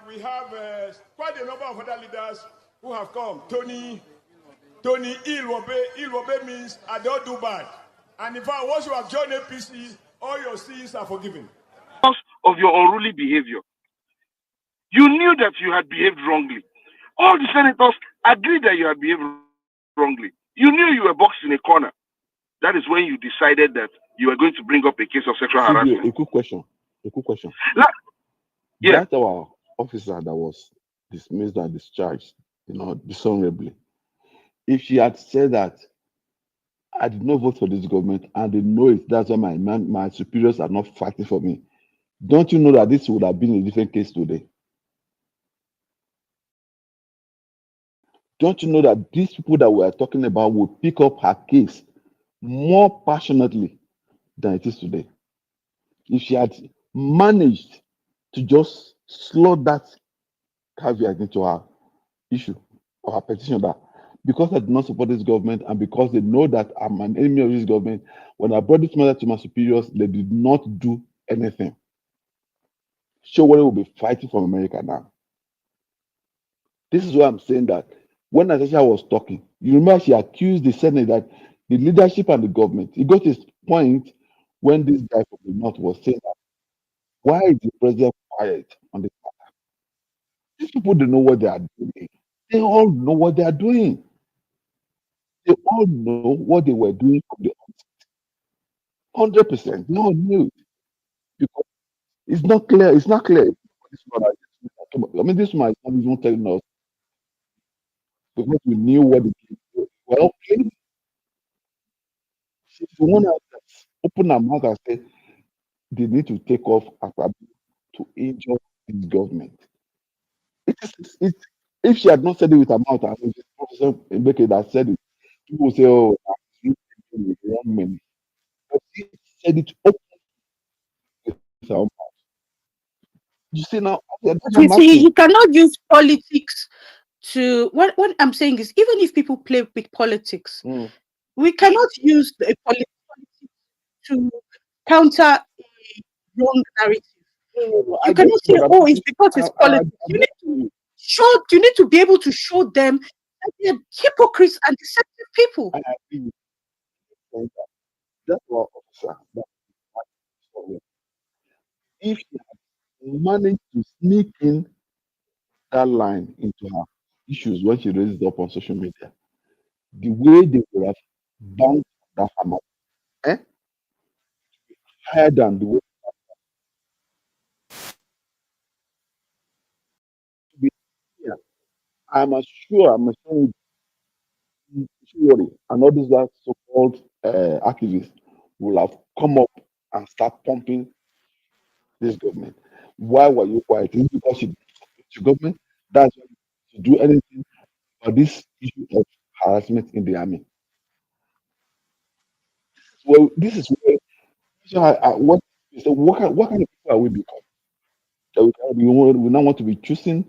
we have quite a number of other leaders who have come. Tony Ilwobe means I don't do bad. And in fact, once you have joined NPC, all your sins are forgiven. Because of your unruly behavior, you knew that you had behaved wrongly. All the senators agreed that you had behaved wrongly. You knew you were boxed in a corner. That is when you decided that you were going to bring up a case of sexual harassment. A quick question. Yeah. That's our officer that was dismissed and discharged, dishonorably. If she had said that I did not vote for this government and they know it, that's why my superiors are not fighting for me, don't you know that this would have been a different case today? Don't you know that these people that we are talking about will pick up her case more passionately than it is today? If she had managed to just slot that caveat into her issue or her petition, that because I do not support this government and because they know that I'm an enemy of this government, when I brought this matter to my superiors, they did not do anything. Show what will be fighting from America now. This is why I'm saying that when Natasha was talking, you remember she accused the Senate that the leadership and the government, it got his point when this guy from the North was saying that, why is the president quiet on this matter? These people don't know what they are doing. They all know what they are doing. They all know what they were doing from the 100%. They all knew it. Because it's not clear. It's not clear. I mean, this man is not even telling us because we knew what they did. Well, if you want to open our mouth and say they need to take off to injure this government. If she had not said it with her mouth, and if Professor Mbeke had said it, people would say, "Oh, with wrong men." But she said it openly with her mouth. You see now, you cannot use politics to. What I'm saying is, even if people play with politics, we cannot use the politics to counter a wrong narrative. You cannot say, "Oh, it's because it's politics." You need to be able to show them that they're hypocrites and deceptive people. I agree with that. That's our officer. If she had managed to sneak in that line into her issues when she raised it up on social media, the way they would have bounced that hammer, higher than the way. I'm sure and all these so-called activists will have come up and start pumping this government. Why were you quiet? Is it because you support the government? That's why you do anything for this issue of harassment in the army. Well, this is where what kind of people are we become? That we now want to be choosing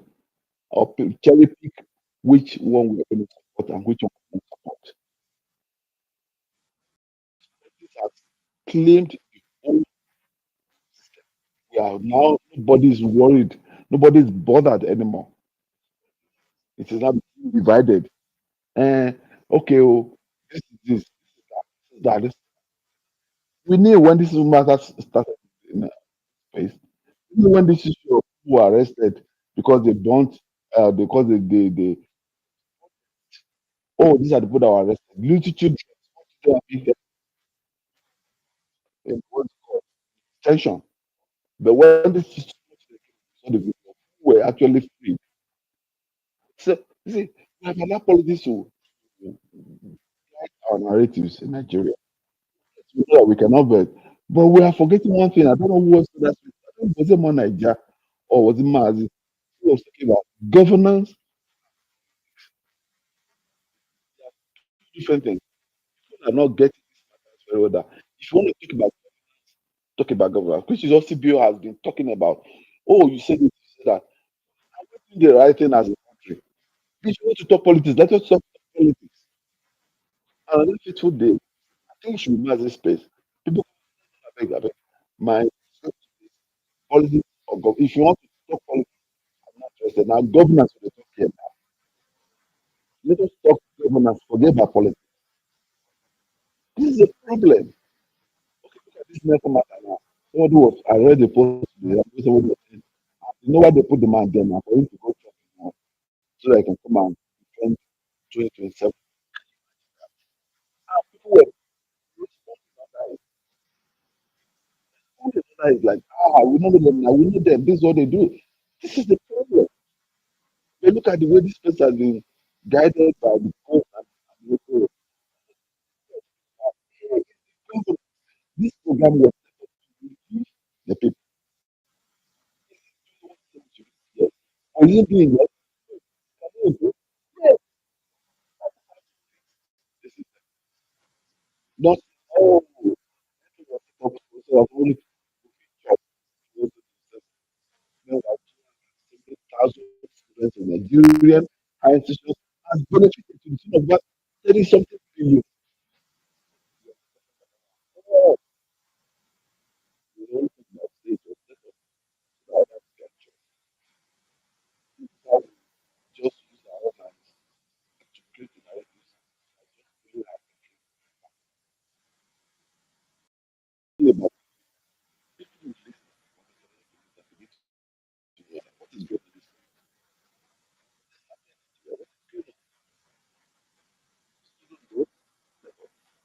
or cherry pick which one we are going to support and which one we don't support. This has claimed the whole system. Now nobody's worried, nobody's bothered anymore. It is now divided. Okay, this is that. We knew when this matter started in space. We knew when this issue of who were arrested because they don't, because they oh, these are the people that were arrested. Literature tension. But when this issue who were actually free. So you see, we have allowed politics to write our narratives in Nigeria. We cannot bet. But we are forgetting one thing. I don't know who was that. I don't know, was it Omo9ja or was it Mazi? Who was talking about governance? Different things. People are not getting this very well. That if you want to talk about governance, which is what CBO has been talking about. Oh, you said this, you said that. Are we doing the right thing as a country? If you want to talk politics, let us talk politics. And another fateful day, I think we should be this space. People, I beg, my politics or if you want to talk politics, I'm not say now governance will talk here now. Let us talk governance, forget about politics. This is a problem. Okay, look at this next matter now. Somebody was, I read the post today, somebody was saying, you know why they put the man there now for him to go church now, so that he can come and defend 2027. People were responding on that. It's like, we know them now, we know them, this is what they do. This is the problem. But look at the way this place has been guided by the court and the local. This program was set up to reduce the people. Yes. Are you doing that? Can you do? Yes. This is not oh so I've only thousand students in Nigerian high institutions has benefited to the tune of about 30 something billion. Oh, you know, that state was set up by that structure. That just use our own hands to create the narratives. I just really have to think about people who listen to what is going on.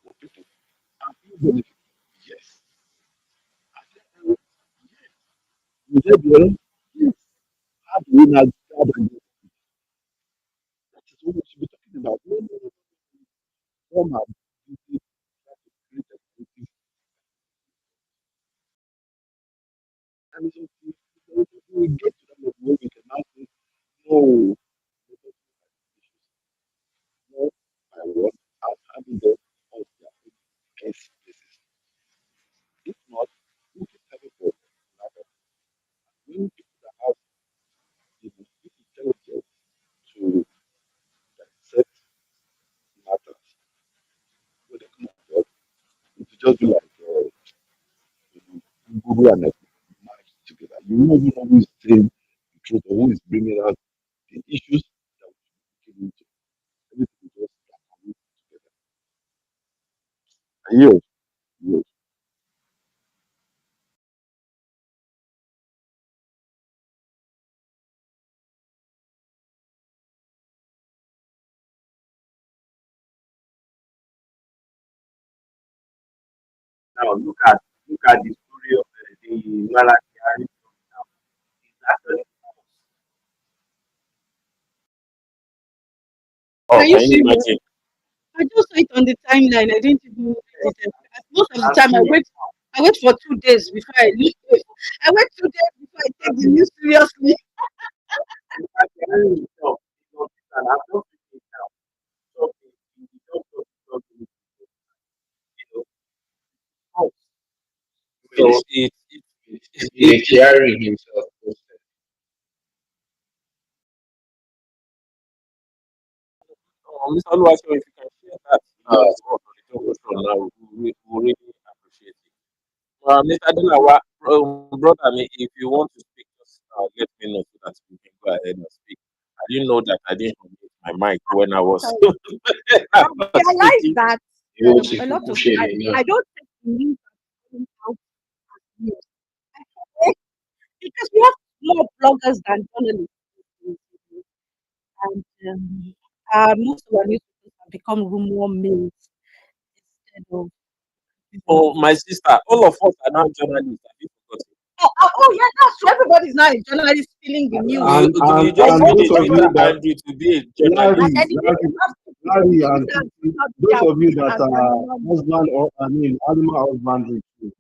For people, and you benefit. Yes. You get the other? Yes. How do we not grab and get? That is what we should be talking about. No, no, no. Come and create a narrative. And so we get to that level where we can now say, no, no, I want I'm having them on their own case basis. If not, we can have a problem. When people that have the intelligence to dissect matters, when they come across, it will just be like Google and match together. You won't even know who is saying the truth or who is bringing out the issues that we should be into. Everything will just come together. And yes. Now look at the story of the Malachi now. It's actually Can oh, you can you see me? imagine? I just saw it on the timeline. I didn't even read it. Most of the I've time, seen it. I wait for 2 days before I leave. I wait 2 days before I take the news seriously. I can itself, and I've not seen it now. So the doctor, you know, oh, so it's hearing himself. Mr. Oluwaseun, if you can share that now, we really appreciate it. Mr. Delawa, brother, me, if you want to speak, just let me know so that we can go ahead and speak. I didn't know that I didn't unmute my mic when I was, I I was realize speaking. that You want a to lot of push it, I don't take the news as coming out as news. I think because we have more bloggers than journalists, and most of our newspapers have become rumor mills instead of. Oh, my sister, all of us are now journalists. Have you forgotten? Yeah, that's true. Everybody's now a journalist feeling the news. You, And you and just and need those a of Twitter you that handle to be a Larry, journalist. And then Larry, you have to Larry and that Titi, not those their of you voice that as are an husband or animal husbandry too.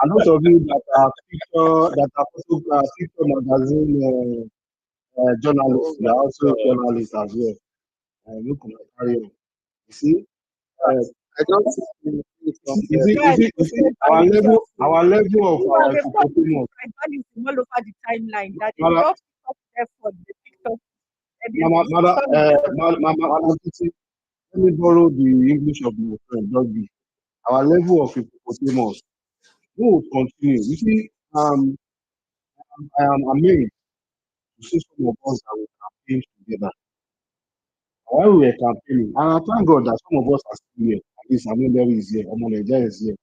And those of you that are also picture magazine journalists, they are also journalists as well. Look at carry on. You see, I don't see it from you see, you Right. see, you see our level of our They've got hippopotamus. tribalism all over the timeline that they Mother, just pick up effort, they picked up and mama, mother, Madam Titi, let me borrow the English of my friend Doggy. Our level of hippopotamus. We will continue. You see, I am amazed to see some of us that we campaign together. While we were campaigning, and I thank God that some of us are still here. At least Amundari is here, Omo9ja is here,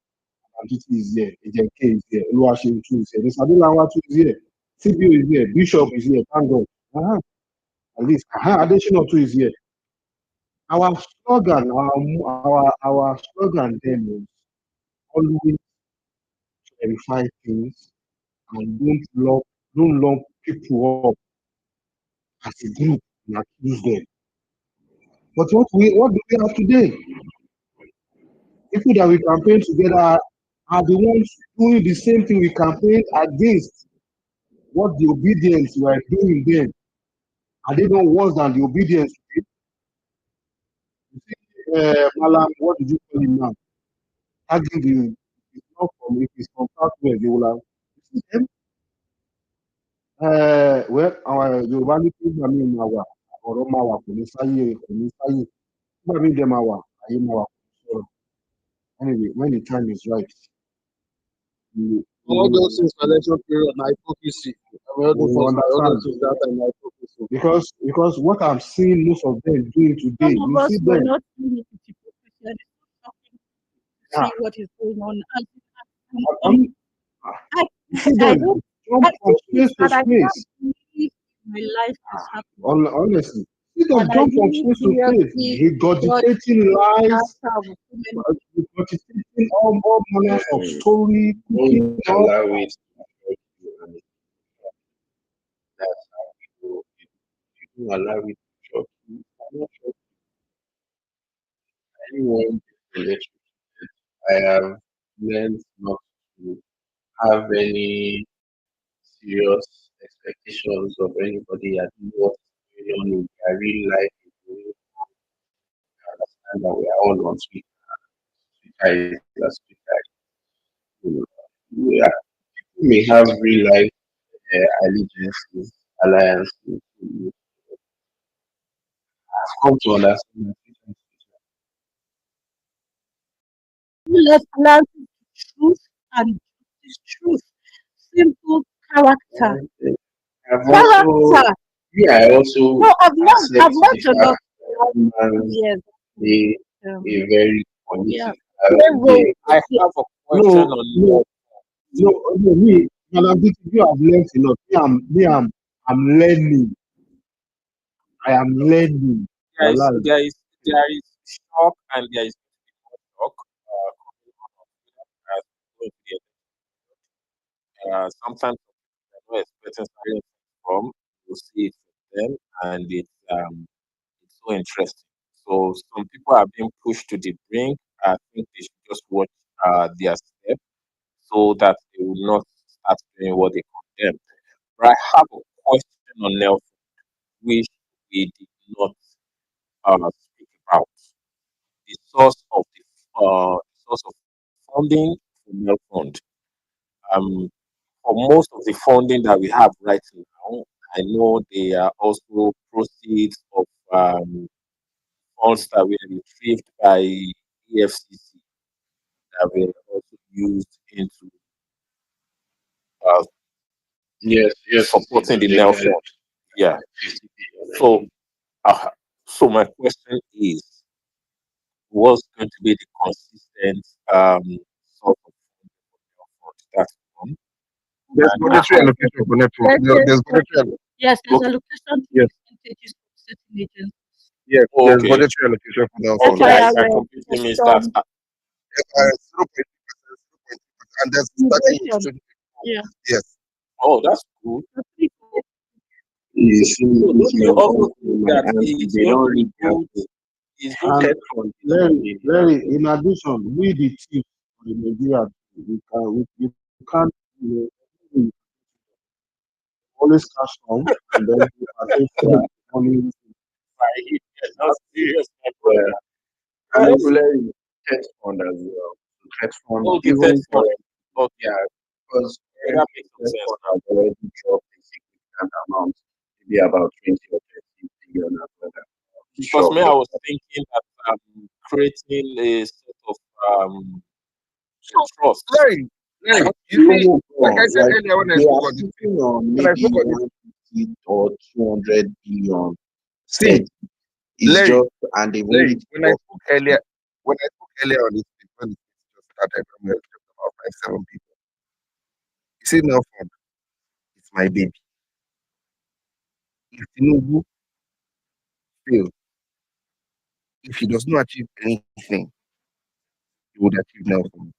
Antiti is here, Agent K is here, Oluwaseun is here, Mr. Adelawa is here, CBO is here, Bishop is here, thank God. At least Additional is here. Our slogan, our slogan then was always clarify things and don't lump people up as a group and accuse them. But what do we have today? People that we campaign together are the ones doing the same thing we campaign against. What the obedience we are doing then, are they not worse than the obedience we did? You see, Malam, what did you call him now? Tagging the, it's not from, if it's from Southwest, they will have, you see them? Well, our Yoruba people, I mean, our Oroma, our Kunisaye, I mean, them, our Ayemawa. Anyway, when the time is right, All those things for election period na hypocrisy. All those things that are hypocrisy. Because what I'm seeing most of them doing today, Some of you us see were them. not doing it with hypocrisy, and it's so shocking to see what is going on. You see them jump from space to I space. can't believe my life is happening. Honestly, see them And I jump from really space to space. seriously Regurgitating lies, after so many regurgitating all manners of story, cooking Don't up. allow it to hurt you, and that's how we go. You don't allow it to shock you. I'm not sure anyone related. I have learned not to have any serious expectations of anybody. I don't know what's going on in their real life. I understand that we are all on Twitter. Twitter is a Twitter. You know, we are, people may have real life allegiances, alliances. I've come to understand that Twitter let's allow truth and truth. Simple character. I've also, Character. I also No, I've not accept a the lot. fact that humans Yes. play a very Yeah. political game. I have a question on Me, Madam Titi, you have learned a lot. I'm learning. I am learning. there is shock and there is shock coming out of Twitter as going to sometimes you're not expecting something from, you see it from them, and it's so interesting. So some people are being pushed to the brink. I think they should just watch their step so that they will not start doing what they condemn. But I have a question on Nelson, which we did not speak about. The source of funding for NELFUND. Um, for most of the funding that we have right now, I know they are also proceeds of funds that were retrieved by EFCC that were also used into uh, Yes, supporting the NELFUND. Yeah. So, so my question is, what's going to be the consistent source of funding? That's one. There's budgetary allocation for network. There's budgetary. Yes, there's allocation to Yes. percentages of certain agents. Yes, Oh, there's okay. budgetary allocation for that. That's Okay, why I completely missed that. 0.2%, and there's starting with 20. Yeah. Yes. Oh, that's good. You see, So don't you also think that it's they don't going to read be out good? It's going to And Larry, in addition, we the chief of the Nigeria, we can't, we always cash on and then we partake their money. That's serious, my Yeah. brother. And also Larry, tech fund as well. Tech fund, Okay, even tech fund. for, Okay, yeah, because that makes some tech sense. fund has already dropped a significant amount, maybe about 20 or 30 billion as well. Because me, I was thinking that creating a sort of trust. Larry, Like, you You see, move like I on. said Like earlier when I they spoke are on this thing, sitting on when I maybe spoke on this, 150 or 200 billion. see, Said it's Larry, just, and they've already when I discussed. spoke earlier, on this thing, when it just started, we were just about 5, 7 people. You see, now, it's my baby. If Tinubu fails, if he does not achieve anything, he would achieve Nelson.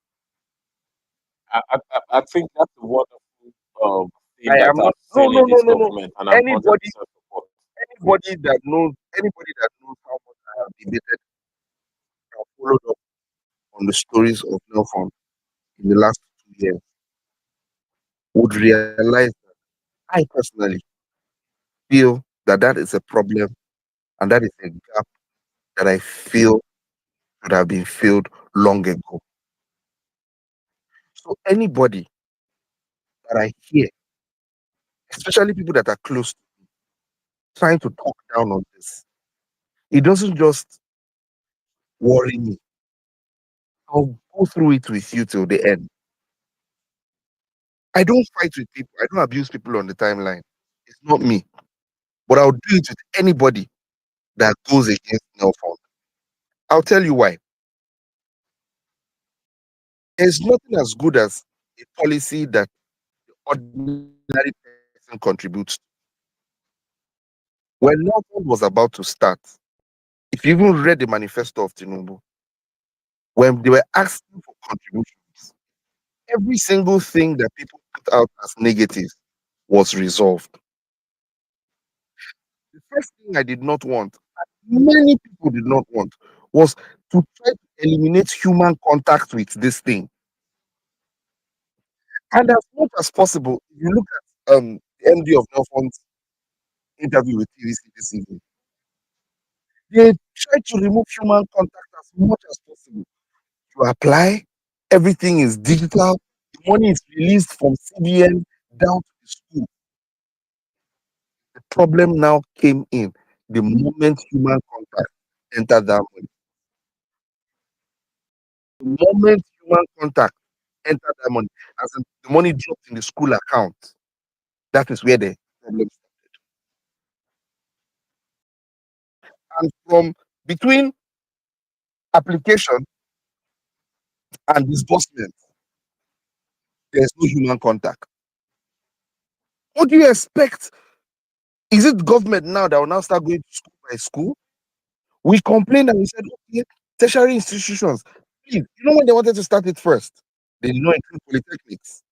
I think that's a wonderful thing I that am not. I've No, seen no, in no, this no, no. government, and I'm 100% Anybody, support. anybody that knows how much I have debated and followed up on the stories of Nelfund in the last 2 years would realize that I personally feel that that is a problem and that is a gap that I feel should have been filled long ago. So anybody that I hear, especially people that are close to me, trying to talk down on this, it doesn't just worry me. I'll go through it with you till the end. I don't fight with people. I don't abuse people on the timeline. It's not me. But I'll do it with anybody that goes against Nelfund. I'll tell you why. There's nothing as good as a policy that the ordinary person contributes to. When Nelfund was about to start, if you even read the manifesto of Tinubu, when they were asking for contributions, every single thing that people put out as negative was resolved. The first thing I did not want, and many people did not want, was to try to eliminate human contact with this thing. And as much as possible, if you look at the MD of Nelfund's interview with TVC this evening, they try to remove human contact as much as possible. You apply, everything is digital, the money is released from CBN down to the school. The problem now came in the moment human contact entered that money. The moment human contact entered that money, as in the money dropped in the school account, that is where the problem started. And from between application and disbursement, there's no human contact. What do you expect? Is it government now that will now start going to school by school? We complained and we said, okay, tertiary institutions, please, you know when they wanted to start it first? They did not include polytechnics.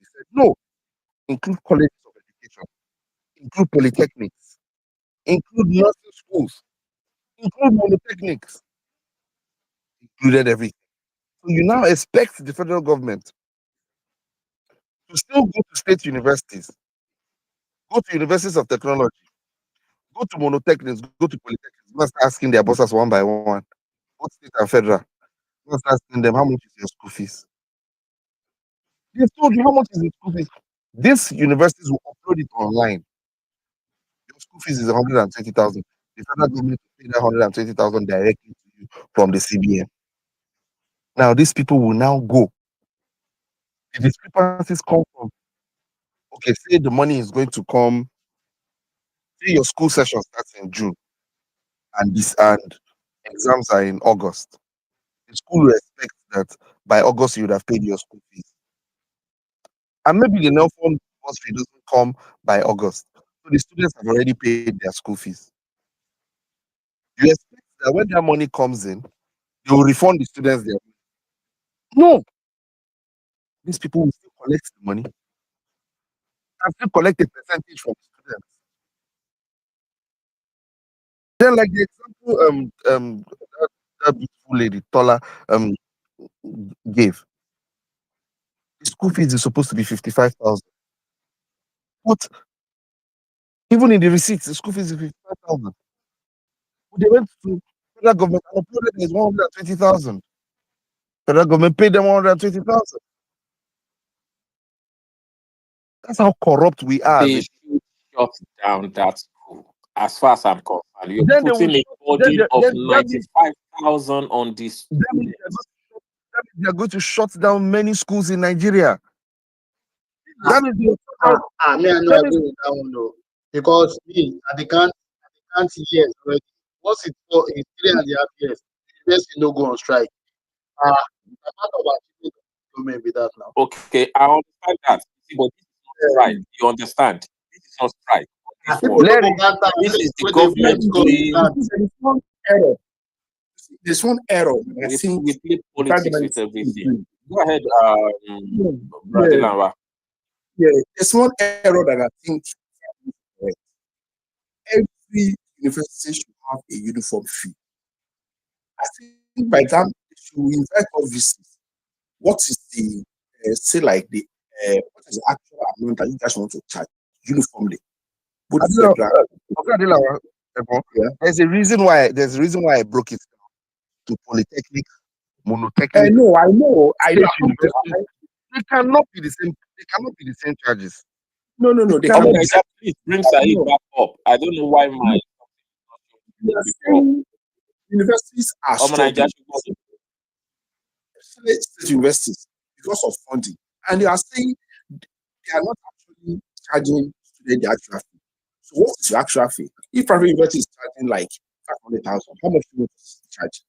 They said, no, include colleges of education, include polytechnics, include nursing schools, include monothechnics, included everything. So you now expect the federal government to still go to state universities, go to universities of technology, go to monotechnics, go to polytechnics, go and start asking their bosses one by one, both state and federal, go and start asking them how much is your school fees. They told you how much is the school fees. These universities will upload it online. Your school fees is 120,000. The federal government will pay that 120,000 directly to you from the CBN. Now these people will now go. The discrepancies come from, okay, say the money is going to come, say your school session starts in June and exams are in August. The school will expect that by August you would have paid your school fees. And maybe the NELFUND bursary doesn't come by August. So the students have already paid their school fees. You expect that when that money comes in, they will refund the students their money. No, these people will still collect the money and still collect a percentage from the students. Then, like the example that beautiful lady Tola um gave, the school fees is supposed to be 55,000. But even in the receipts, the school fees is 55,000. They went to federal government and uploaded it is 120,000. Federal government paid them 120,000. That's how corrupt we are. They should shut down that school. As far as I'm concerned, you're Then they will putting a then burden they- of then that means 95,000 on the that means students. that means they are going to shut down many schools in Nigeria. That means me, I know agree with that one though. Because me, I can't years already. Once it's 3.5 years, university no go on strike. I'm not about government with that now. Okay, I understand that. But this is not strike. You understand? This is not strike. This is the government doing. There's one error. I think we play politics with everything. Go ahead, Brother Lanwa. Yeah, there's one error that I think every university should have a uniform fee. I think by that they should invite all visitors. What is the say like the what is the actual amount that you guys want to charge uniformly? There's a reason why I broke it down to polytechnic, monotechnic. No, I know. They cannot be the same. They cannot be the same charges. No. They cannot. Please bring Saeed back up. I don't know why my universities are Omo9ja state universities because of funding, and they are saying they are not actually charging students the actual fee. So what is your actual fee? If private university is charging like 500,000, how much do you charge?